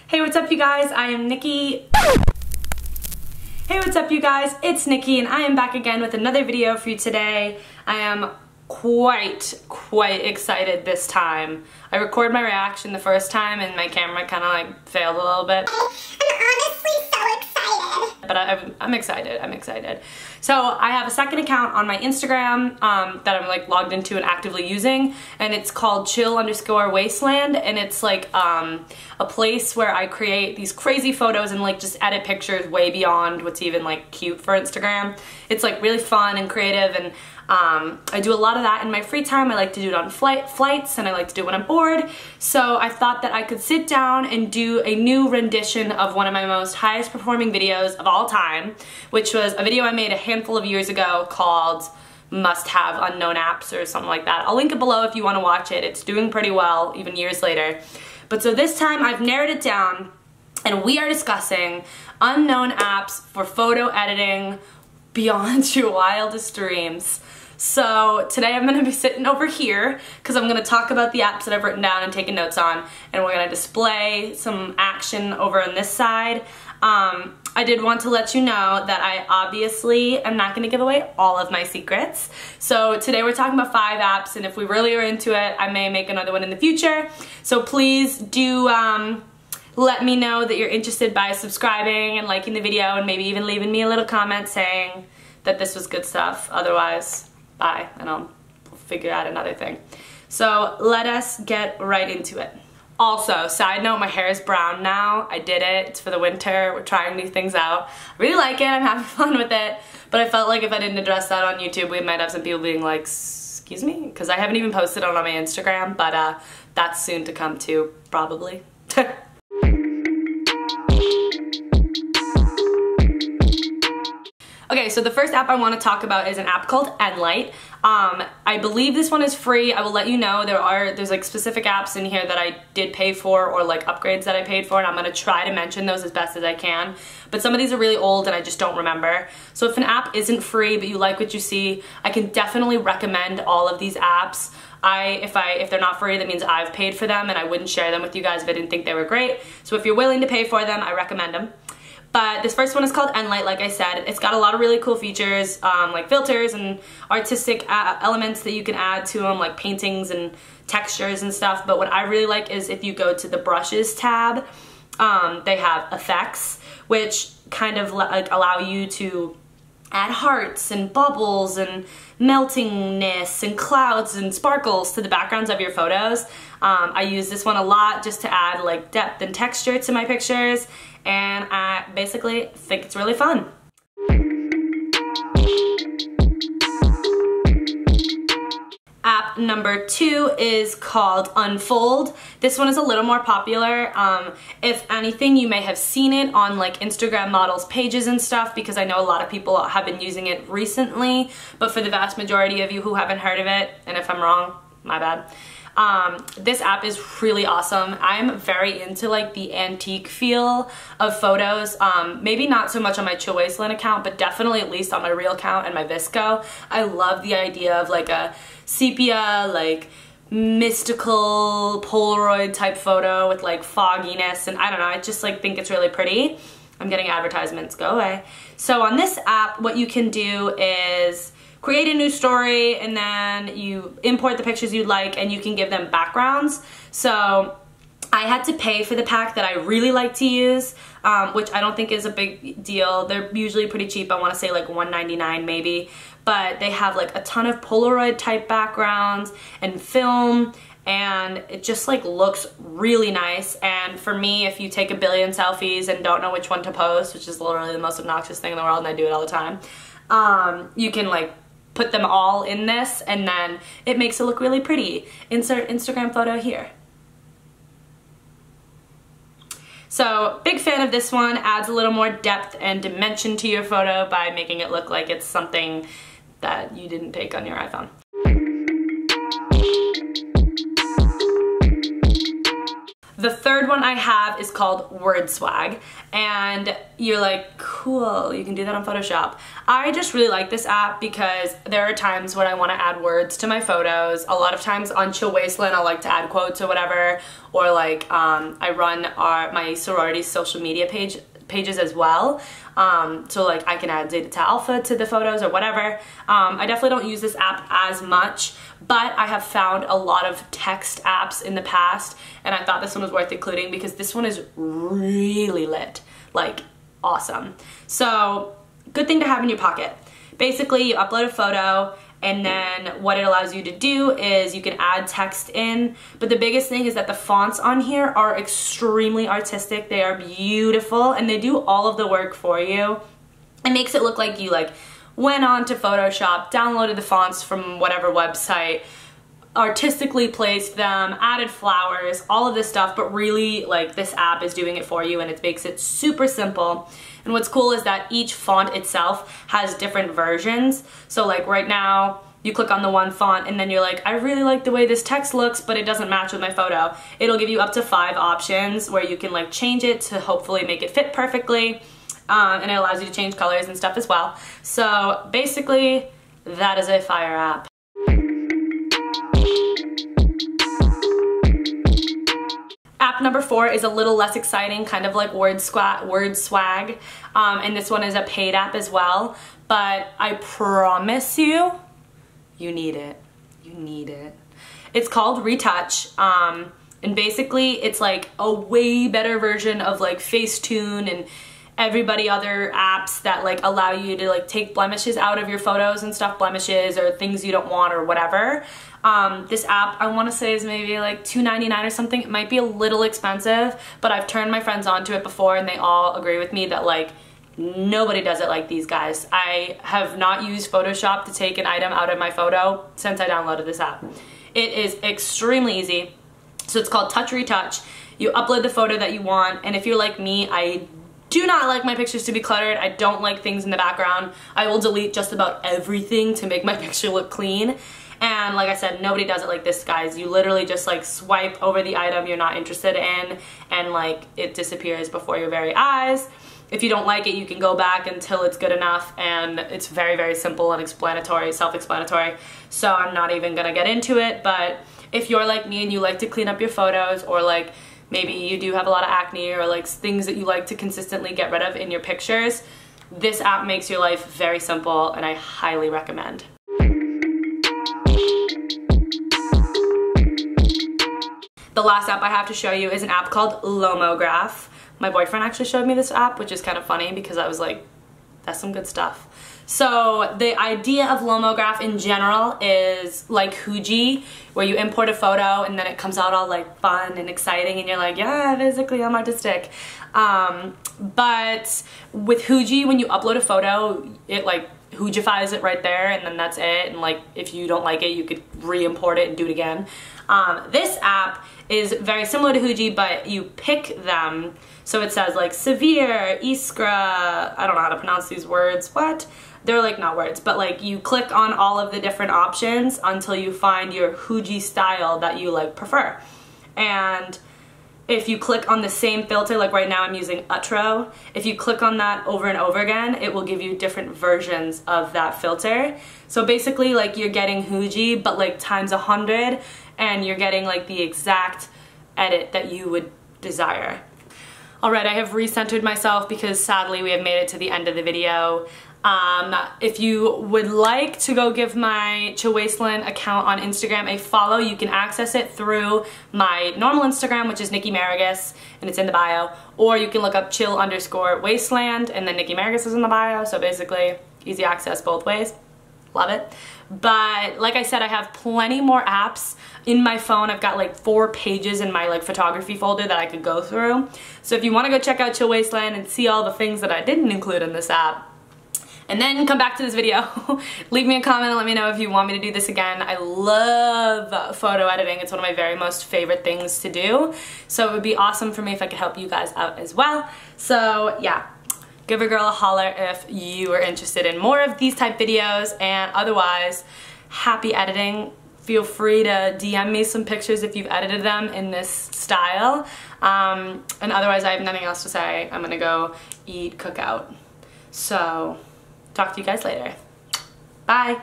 Hey, what's up you guys? I am Nikki. Hey, what's up you guys? It's Nikki and I am back again with another video for you today. I am quite excited this time. I recorded my reaction the first time and my camera kind of like failed a little bit. I'm honestly so excited. But I'm excited. So I have a second account on my Instagram that I'm like logged into and actively using, and it's called chill_wasteland, and it's like a place where I create these crazy photos and like just edit pictures way beyond what's even like cute for Instagram. It's like really fun and creative, and I do a lot of that in my free time. I like to do it on flights, and I like to do it when I'm bored. So I thought that I could sit down and do a new rendition of one of my most highest performing videos of all time, which was a video I made a handful of years ago called Must Have Unknown Apps or something like that. I'll link it below if you want to watch it. It's doing pretty well even years later. But so this time I've narrowed it down and we are discussing unknown apps for photo editing beyond your wildest dreams. So today I'm going to be sitting over here because I'm going to talk about the apps that I've written down and taken notes on, and we're going to display some action over on this side. I did want to let you know that I obviously am not going to give away all of my secrets. So today we're talking about 5 apps, and if we really are into it, I may make another one in the future. So please do let me know that you're interested by subscribing and liking the video, and maybe even leaving me a little comment saying that this was good stuff. Otherwise, bye, and I'll figure out another thing. So let us get right into it. Also, side note, my hair is brown now. I did it. It's for the winter. We're trying new things out. I really like it. I'm having fun with it. But I felt like if I didn't address that on YouTube, we might have some people being like, excuse me? Because I haven't even posted it on my Instagram, but that's soon to come too, probably. Okay, so the first app I want to talk about is an app called Enlight. I believe this one is free. I will let you know there's like specific apps in here that I did pay for, or like upgrades that I paid for, and I'm going to try to mention those as best as I can. But some of these are really old and I just don't remember. So if an app isn't free but you like what you see, I can definitely recommend all of these apps. If they're not free, that means I've paid for them, and I wouldn't share them with you guys if I didn't think they were great. So if you're willing to pay for them, I recommend them. But this first one is called Enlight, like I said. It's got a lot of really cool features, like filters and artistic elements that you can add to them, like paintings and textures and stuff. But what I really like is if you go to the brushes tab, they have effects, which kind of like allow you to add hearts and bubbles and meltingness and clouds and sparkles to the backgrounds of your photos. I use this one a lot just to add like depth and texture to my pictures, and I basically think it's really fun. App number 2 is called Unfold. This one is a little more popular. If anything, you may have seen it on like Instagram models pages and stuff, because I know a lot of people have been using it recently, but for the vast majority of you who haven't heard of it, and if I'm wrong, my bad. This app is really awesome. I'm very into like the antique feel of photos. Maybe not so much on my Chill Wasteland account, but definitely at least on my real account and my VSCO. I love the idea of like a sepia, like mystical Polaroid type photo with like fogginess, and I don't know, I just like think it's really pretty. I'm getting advertisements, go away. So on this app, what you can do is create a new story, and then you import the pictures you'd like, and you can give them backgrounds. So I had to pay for the pack that I really like to use, which I don't think is a big deal. They're usually pretty cheap. I want to say like $1.99 maybe, but they have like a ton of Polaroid type backgrounds and film, and it just like looks really nice. And for me, if you take a billion selfies and don't know which one to post, which is literally the most obnoxious thing in the world, and I do it all the time, you can like put them all in this, and then it makes it look really pretty. Insert Instagram photo here. So, big fan of this one. Adds a little more depth and dimension to your photo by making it look like it's something that you didn't take on your iPhone. The third one I have is called Word Swag, and you're like, cool, you can do that on Photoshop. I just really like this app because there are times when I want to add words to my photos. A lot of times on Chill Wasteland I'll like to add quotes or whatever, or like I run my sorority's social media pages as well. So like I can add Zeta to Alpha to the photos or whatever. I definitely don't use this app as much, but I have found a lot of text apps in the past, and I thought this one was worth including because this one is really lit, like awesome. So good thing to have in your pocket. Basically you upload a photo, and then what it allows you to do is you can add text in, but the biggest thing is that the fonts on here are extremely artistic. They are beautiful, and they do all of the work for you. It makes it look like you like went on to Photoshop, downloaded the fonts from whatever website, artistically placed them, added flowers, all of this stuff, but really like this app is doing it for you, and it makes it super simple. And what's cool is that each font itself has different versions. So like right now, you click on the one font and then you're like, I really like the way this text looks, but it doesn't match with my photo. It'll give you up to 5 options where you can like change it to hopefully make it fit perfectly. And it allows you to change colors and stuff as well. So basically, that is a fire app. App number 4 is a little less exciting, kind of like Word Swag, and this one is a paid app as well, but I promise you, you need it. You need it. It's called Retouch, and basically it's like a way better version of like Facetune and everybody other apps that like allow you to like take blemishes out of your photos and stuff, blemishes or things you don't want or whatever. This app I want to say is maybe like $2.99 or something. It might be a little expensive, but I've turned my friends onto it before and they all agree with me that like nobody does it like these guys. I have not used Photoshop to take an item out of my photo since I downloaded this app. It is extremely easy. So it's called Touch Retouch. You upload the photo that you want, and if you're like me, I do not like my pictures to be cluttered. I don't like things in the background. I will delete just about everything to make my picture look clean. And like I said, nobody does it like this, guys. You literally just like swipe over the item you're not interested in, and like it disappears before your very eyes. If you don't like it, you can go back until it's good enough, and it's very, very simple and explanatory, self-explanatory. So I'm not even gonna get into it, but if you're like me and you like to clean up your photos, or like maybe you do have a lot of acne or like things that you like to consistently get rid of in your pictures, this app makes your life very simple, and I highly recommend. The last app I have to show you is an app called LowMograph. My boyfriend actually showed me this app, which is kind of funny because I was like, that's some good stuff. So the idea of LowMograph in general is like Huji, where you import a photo and then it comes out all like fun and exciting and you're like, yeah, physically I'm artistic. But with Huji, when you upload a photo, it like Hujifies it right there, and then that's it. And like if you don't like it, you could re-import it and do it again. This app is very similar to Huji, but you pick them. So it says like severe, iskra, I don't know how to pronounce these words. What? They're like not words, but like you click on all of the different options until you find your Huji style that you like prefer. And if you click on the same filter, like right now I'm using Utro, if you click on that over and over again, it will give you different versions of that filter. So basically like you're getting Huji, but like times 100, and you're getting like the exact edit that you would desire. Alright, I have recentered myself because sadly we have made it to the end of the video. If you would like to go give my Chill Wasteland account on Instagram a follow, you can access it through my normal Instagram, which is Nikki Marigus, and it's in the bio, or you can look up chill_wasteland, and then Nikki Marigus is in the bio, so basically easy access both ways. Love it. But like I said, I have plenty more apps in my phone. I've got like 4 pages in my like photography folder that I could go through. So if you want to go check out Chill Wasteland and see all the things that I didn't include in this app, and then come back to this video, leave me a comment and let me know if you want me to do this again. I love photo editing. It's one of my very most favorite things to do. So it would be awesome for me if I could help you guys out as well. So yeah, give a girl a holler if you are interested in more of these type videos, and otherwise, happy editing. feel free to DM me some pictures if you've edited them in this style. And otherwise I have nothing else to say. I'm gonna go eat, cook out. So talk to you guys later. Bye.